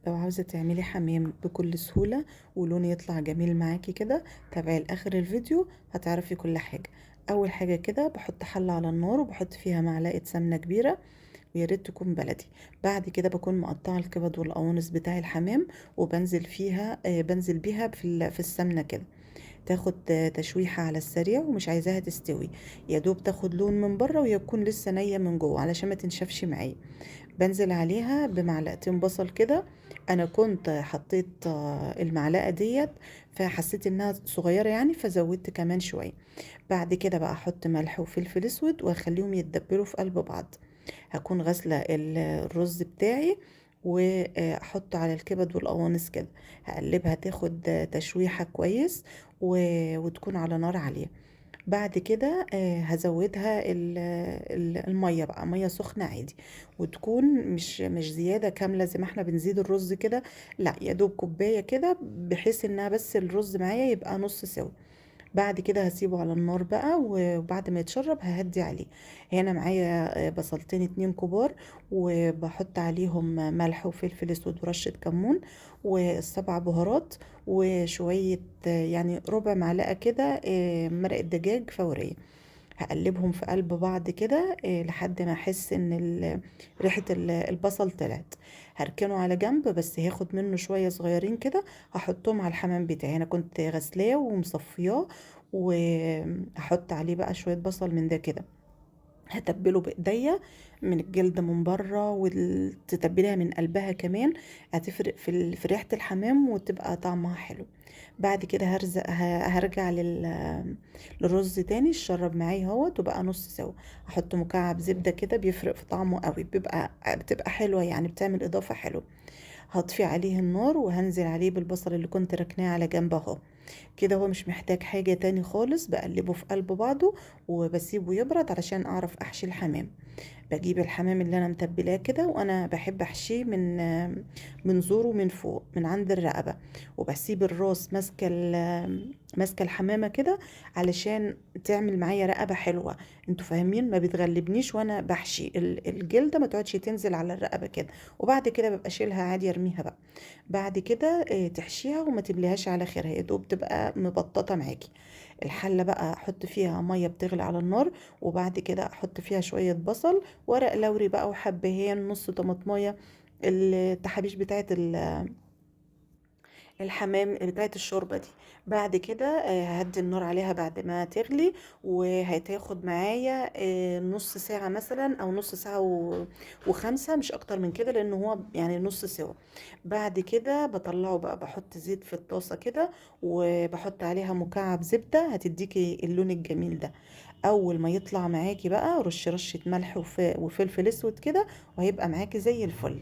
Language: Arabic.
لو عاوزة تعملي حمام بكل سهولة ولون يطلع جميل معاكي كده، تابعي لاخر الفيديو هتعرفي كل حاجة. اول حاجة كده بحط حلة على النار وبحط فيها معلقة سمنة كبيرة، ويا ريت تكون بلدي. بعد كده بكون مقطعة الكبد والقوانص بتاع الحمام وبنزل فيها بنزل بيها في السمنة كده. تاخد تشويحة على السريع ومش عايزاها تستوي، يا دوب تاخد لون من بره ويكون لسه نية من جوه علشان ما تنشفش معايا. بنزل عليها بمعلقتين بصل كده. انا كنت حطيت المعلقة ديت، فحسيت انها صغيرة يعني فزودت كمان شوية. بعد كده بقى احط ملح وفلفل اسود واخليهم يتدبلوا في قلب بعض. هكون غاسلة الرز بتاعي واحطه على الكبد والقوانص كده. هقلبها تاخد تشويحة كويس وتكون على نار عالية. بعد كده هزودها المية بقى مية سخنة عادي، وتكون مش زيادة كاملة زي ما احنا بنزيد الرز كده. لا، يا دوب كوباية كده بحيث انها بس الرز معايا يبقى نص سوا. بعد كده هسيبه على النار بقى، وبعد ما يتشرب ههدي عليه. هنا معايا بصلتين اتنين كبار، وبحط عليهم ملح وفلفل اسود ورشة كمون والسبع بهارات وشوية يعني ربع معلقة كده مرقة دجاج فورية. هقلبهم في قلب بعض كده لحد ما احس ان ريحة البصل طلعت. هركنه على جنب، بس هاخد منه شوية صغيرين كده هحطهم على الحمام بتاعي. انا كنت غسلاه ومصفياه، وهحط عليه بقى شوية بصل من ده كده. هتبله بايديا من الجلد من بره وتتبليها من قلبها كمان. هتفرق في ريحة الحمام وتبقى طعمها حلو. بعد كده هرجع للرز تاني الشرب معايا اهوت وبقى نص سوا. احط مكعب زبدة كده بيفرق في طعمه قوي، بتبقى حلوة يعني بتعمل اضافة حلوة. هطفي عليه النار وهنزل عليه بالبصل اللي كنت ركناه على جنب اهو. كده هو مش محتاج حاجة تاني خالص، بقلبه في قلب بعضه وبسيبه يبرد علشان اعرف احشي الحمام. بجيب الحمام اللي انا متبلاه كده، وانا بحب احشيه من زوره من فوق من عند الرقبه. وبسيب الراس ماسكه الحمامه كده علشان تعمل معايا رقبه حلوه. انتوا فاهمين؟ ما بتغلبنيش وانا بحشي الجلده ما تقعدش تنزل على الرقبه كده. وبعد كده ببقى اشيلها عادي ارميها بقى. بعد كده تحشيها وما تمليهاش على خيرها، يا دوب تبقى مبططه معاكي. الحله بقى احط فيها ميه بتغلي على النار، وبعد كده احط فيها شويه بصل، ورق لوري بقى وحبهان نص طماطمايه، التحابيش بتاعت الحمام بتاعت الشوربة دي. بعد كده هدي النار عليها بعد ما تغلي، وهتاخد معايا نص ساعة مثلا او نص ساعة وخمسة، مش اكتر من كده لان هو يعني نص سوا. بعد كده بطلعه بقى، بحط زيت في الطاسة كده وبحط عليها مكعب زبدة هتديكي اللون الجميل ده. اول ما يطلع معاكي بقى رشة ملح وفلفل اسود كده، وهيبقى معاكي زي الفل.